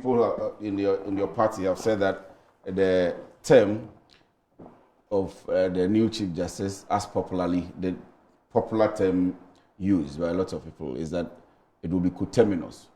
People in your party have said that the term of the new Chief Justice, as the popular term used by a lot of people, is that it will be coterminous.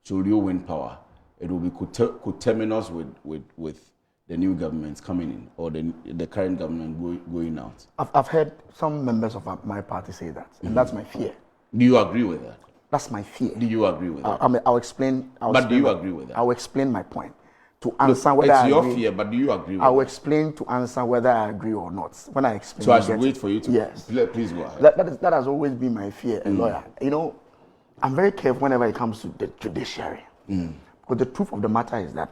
Should you win power, it will be coterminous with the new government coming in, or the current government going out. I've heard some members of my party say that, and that's my fear. Do you agree with that? That's my fear. Do you agree with that? I'll explain. But do you agree with that? I'll explain my point. To answer whether it's I your agree, fear, but do you agree with I'll that? explain to answer whether I agree or not. When I explain, So I should wait for you to. Yes. Please go ahead. That has always been my fear, a lawyer. You know, I'm very careful whenever it comes to the judiciary. Because the truth of the matter is that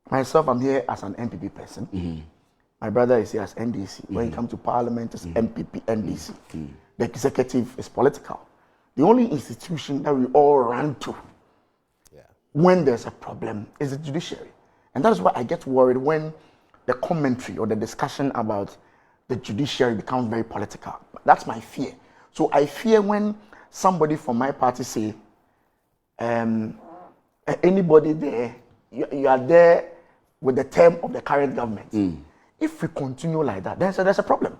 myself, I'm here as an MPP person. My brother is here as NDC. When it comes to parliament, it's MPP, NDC. The executive is political. The only institution that we all run to when there's a problem is the judiciary. And that is why I get worried when the commentary or the discussion about the judiciary becomes very political. That's my fear. So I fear when somebody from my party say, anybody there, you are there with the term of the current government. If we continue like that, then there's a problem.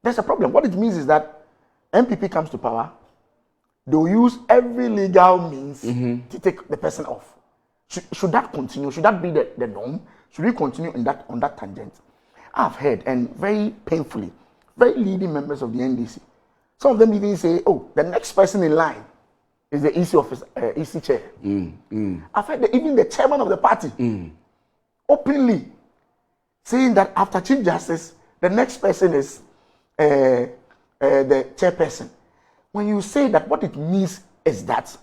There's a problem. What it means is that MPP comes to power, they'll use every legal means to take the person off. Should that continue? Should that be the norm? Should we continue on that tangent? I've heard, and very painfully, very leading members of the NDC, some of them even say, oh, the next person in line is the EC office, EC chair. I've heard that even the chairman of the party openly saying that after Chief Justice, the next person is the chairperson. When you say that, what it means is that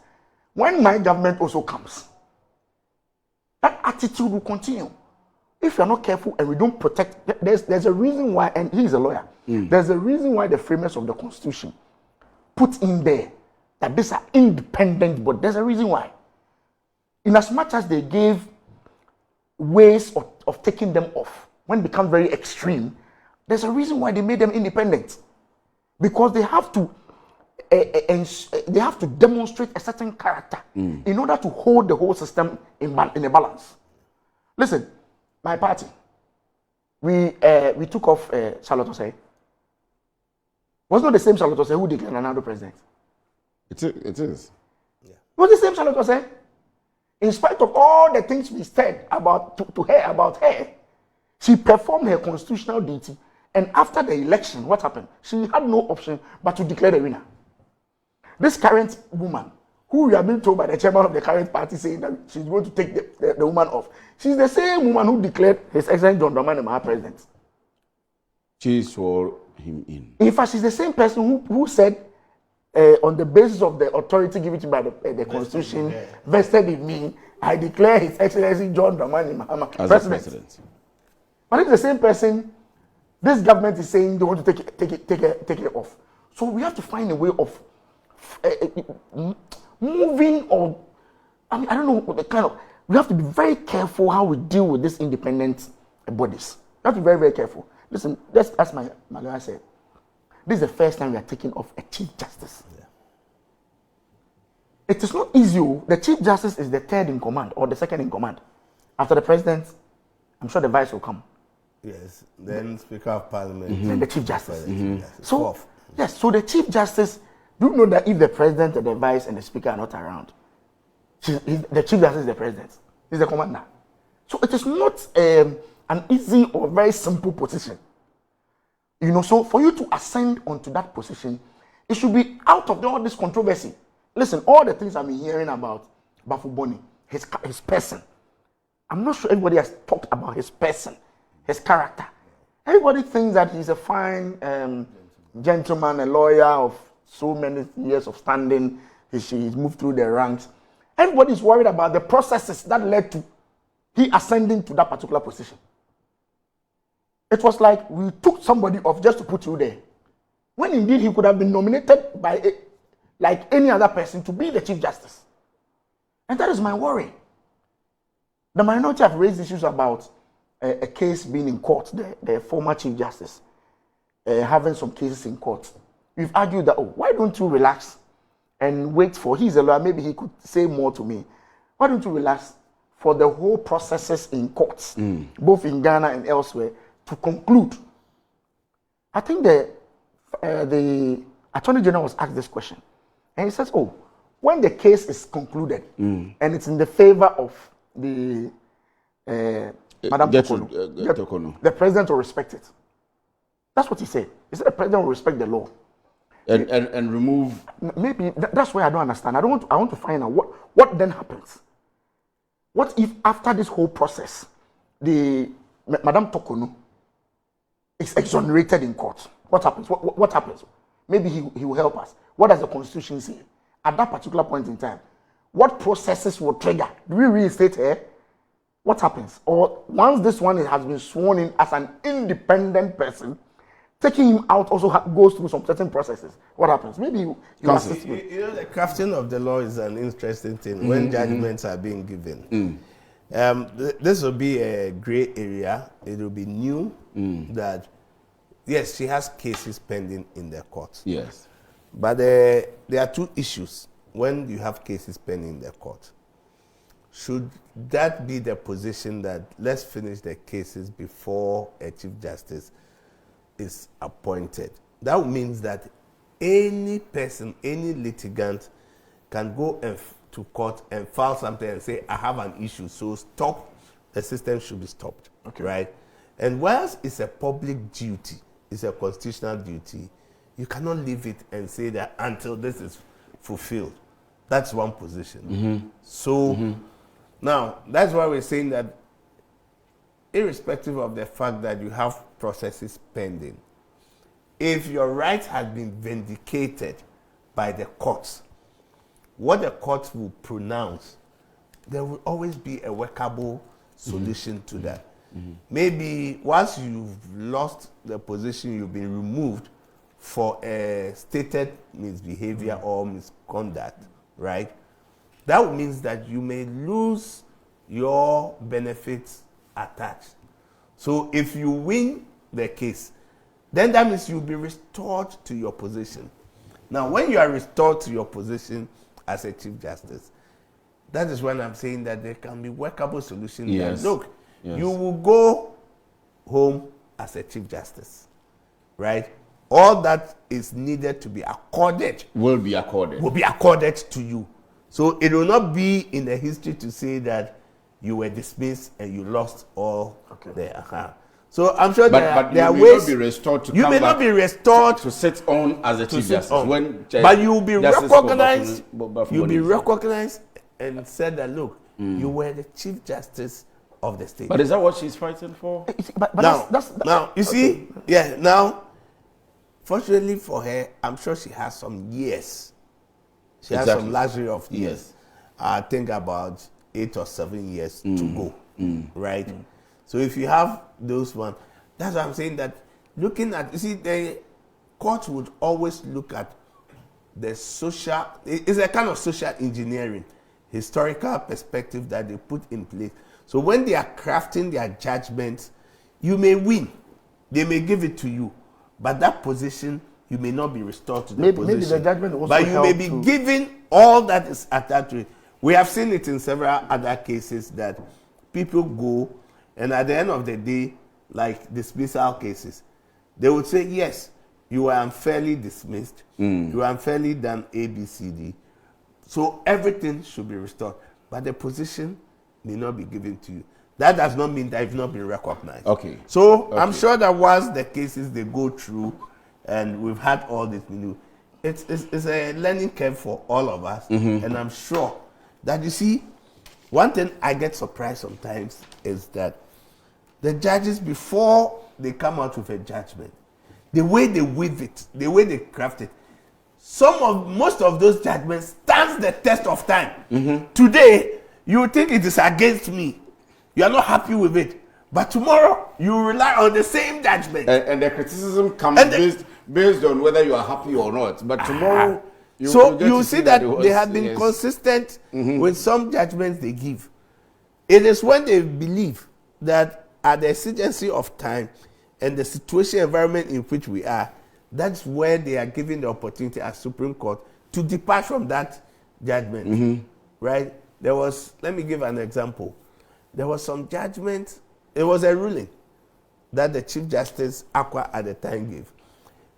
when my government also comes, that attitude will continue. If you're not careful and we don't protect, there's a reason why, and he's a lawyer, there's a reason why the framers of the Constitution put in there that these are independent, but there's a reason why. In as much as they gave ways of taking them off, when it becomes very extreme, there's a reason why they made them independent. Because they have to demonstrate a certain character in order to hold the whole system in a balance. Listen, my party, we took off Charlotte Osei. Was not the same Charlotte Osei who declared Nana president. It is. Yeah. It was the same Charlotte Osei. In spite of all the things we said to her about her, she performed her constitutional duty. And after the election, what happened? She had no option but to declare the winner. This current woman, who we have been told by the chairman of the current party saying that she's going to take the woman off, she's the same woman who declared His Excellency John Dramani Mahama president. She swore him in. In fact, she's the same person who said, on the basis of the authority given to by the Constitution, vested in me, I declare His Excellency John Dramani Mahama as president. But it's the same person. This government is saying they want to take it off. So we have to find a way of moving, or I don't know the kind of. We have to be very careful how we deal with these independent bodies. We have to be very, very careful. Listen, as my lawyer said, this is the first time we are taking off a Chief Justice. Yeah. It is not easy. The Chief Justice is the third in command or the second in command. After the President, I'm sure the Vice will come. Yes, then Speaker of Parliament. Then the Chief Justice. So, yes, so the Chief Justice, do you know that if the President and the Vice and the Speaker are not around, the Chief Justice is the President. He's the commander. So it is not an easy or very simple position. You know, so for you to ascend onto that position, it should be out of all this controversy. Listen, all the things I've been hearing about Bafuboni, his person. I'm not sure everybody has talked about his person, his character. Everybody thinks that he's a fine gentleman, a lawyer of so many years of standing. He's moved through the ranks. Everybody's worried about the processes that led to he ascending to that particular position. It was like we took somebody off just to put you there, when indeed he could have been nominated by like any other person to be the Chief Justice. And that is my worry. The minority have raised issues about a case being in court, the former Chief Justice having some cases in court. We've argued that, why don't you relax and wait for, he's a lawyer, maybe he could say more to me. Why don't you relax for the whole processes in courts, both in Ghana and elsewhere, to conclude. I think the Attorney General was asked this question, and he says, "Oh, when the case is concluded and it's in the favor of the Madam Torkornoo, the president will respect it." That's what he said. He said the president will respect the law and remove. Maybe that's why I don't understand. I want to find out what then happens. What if after this whole process, the Madam Torkornoo is exonerated in court? What happens? What happens? Maybe he will help us. What does the Constitution say? At that particular point in time, what processes will trigger? Do we reinstate her? What happens? Or once this one has been sworn in as an independent person, taking him out also goes through some certain processes. What happens? Maybe you assist me. You know, the crafting of the law is an interesting thing when judgments are being given. This will be a gray area. It will be new that, yes, she has cases pending in the court. Yes. But there are two issues when you have cases pending in the court. Should that be the position that let's finish the cases before a Chief Justice is appointed? That means that any person, any litigant can go to court and file something and say, I have an issue, so stop, the system should be stopped, right? And whilst it's a public duty, it's a constitutional duty, you cannot leave it and say that until this is fulfilled. That's one position. So now, that's why we're saying that irrespective of the fact that you have processes pending, if your rights have been vindicated by the courts, what the courts will pronounce, there will always be a workable solution to that. Maybe once you've lost the position, you've been removed for a stated misbehavior or misconduct, right? That means that you may lose your benefits attached. So if you win the case, then that means you'll be restored to your position. Now, when you are restored to your position as a Chief Justice, that is when I'm saying that there can be workable solutions. Yes. Look, you will go home as a Chief Justice, right? All that is needed to be accorded Will be accorded to you. So it will not be in the history to say that you were dismissed and you lost all the. So I'm sure there are ways. Not be restored to you may not be restored to sit on as a Chief Justice. But you will be recognized. You'll be recognized and said that, look, you were the Chief Justice of the state. But is that what she's fighting for? But now, you see, now, fortunately for her, I'm sure she has some years. She has some luxury of years. I think about 8 or 7 years to go, right? So if you have those ones, that's why I'm saying that looking at, you see, the court would always look at the social, it's a kind of social engineering, historical perspective that they put in place. So when they are crafting their judgments, you may win. They may give it to you. But that position, you may not be restored to the position. Maybe the judgment also but you may be given all that is attached to it. We have seen it in several other cases that people go, and at the end of the day, like dismissal cases, they would say, yes, you were unfairly dismissed. You were unfairly done A, B, C, D. So everything should be restored. But the position may not be given to you. That does not mean that you've not been recognized. So I'm sure that once the cases they go through, and we've had all this, it's a learning curve for all of us. And I'm sure that, you see, one thing I get surprised sometimes is that the judges, before they come out with a judgment, the way they weave it, the way they craft it, most of those judgments stands the test of time. Today, you think it is against me. You are not happy with it. But tomorrow, you rely on the same judgment. And the criticism comes based on whether you are happy or not. But tomorrow, you see that they have been consistent with some judgments they give. It is when they believe that at the exigency of time and the situation environment in which we are, that's where they are given the opportunity as Supreme Court to depart from that judgment. Right? Let me give an example. there was some judgment. It was a ruling that the Chief Justice Akwa at the time gave.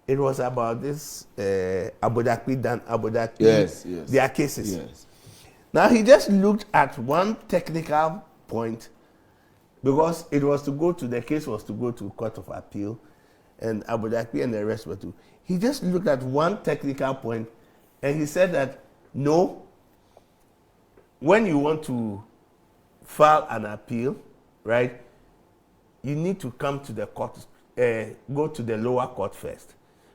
It was about this Abodakpi Dan Abodakpi, yes. their cases. Yes. Now he just looked at one technical point because it was to go to, the case was to go to Court of Appeal, and Abodakpi and the rest were to. He just looked at one technical point and he said that no, when you want to file an appeal, right, you need to come to the court, go to the lower court first.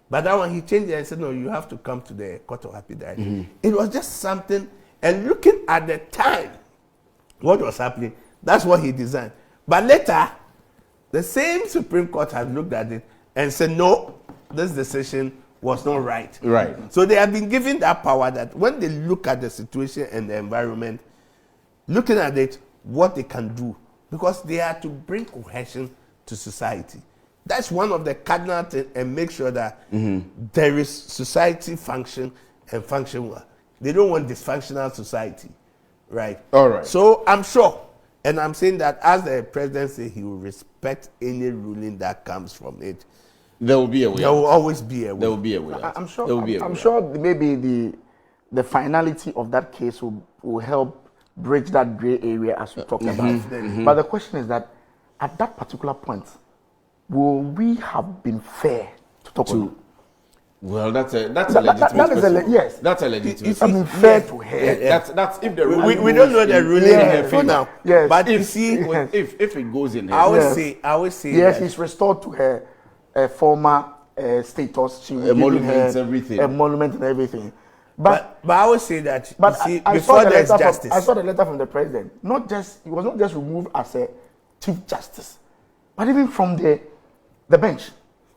But that one he changed it and said, no, you have to come to the Court of Appeal directly. Mm-hmm. It was just something, and looking at the time, what was happening, that's what he designed. But later, the same Supreme Court has looked at it and said, no, this decision was not right. Right. So they have been given that power that when they look at the situation and the environment, looking at it, what they can do, because they are to bring cohesion to society. That's one of the cardinal things, and make sure that there is society function and function well. They don't want dysfunctional society, right? All right. So I'm sure, and I'm saying that as the president said, he will respect any ruling that comes from it. There will be a way. There will always be a way. There will be a way. I'm sure. There will be a way. I'm sure maybe the finality of that case will help bridge that gray area as we talked about. But the question is that at that particular point, will we have been fair to Torkornoo? Well, that's a legitimate question. Yes. That's a legitimate I mean, fair to her. Yeah. That's if the ruling we don't know the ruling in her for favor now. Yes. But If you see, if it goes in I her, always say Yes, that she's restored to her former status. She was emoluments, everything. Emolument and everything. but I always say that But you see, I before saw the there's letter justice. I saw the letter from the president. He was not just removed as a chief justice, but even from the bench.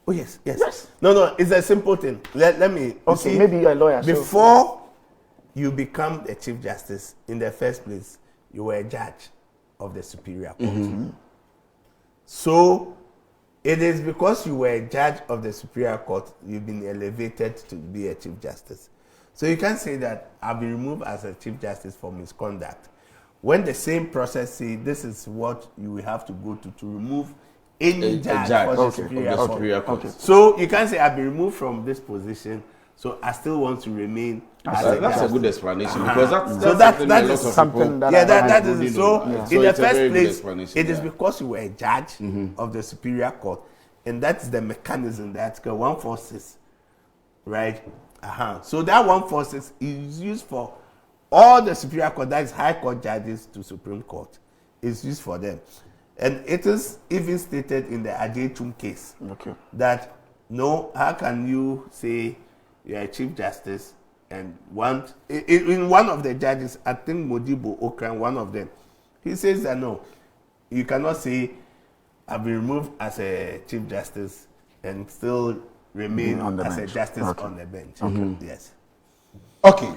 Oh yes. Yes. No, it's a simple thing. Let me. Okay, maybe you're a lawyer. Before you become a chief justice, in the first place, you were a judge of the superior court. So it is because you were a judge of the superior court, you've been elevated to be a chief justice. So you can't say that I've been removed as a chief justice for misconduct. When the same process say this is what you will have to go to remove any judge for the superior court. So you can't say I've been removed from this position, so I still want to remain. That's a good explanation because that is something that that is so. In the first place, it is yeah. because you were a judge of the superior court, and that's the mechanism that Article 146, right? So that 146 is used for all the superior court, that is high court judges to Supreme Court. It's used for them. And it is even stated in the Ajay case that no, how can you say you're a chief justice and want in one of the judges, I think Modibo Okran, one of them, he says that no, you cannot say I've been removed as a chief justice and still remain as a justice on the bench. Yes. Okay.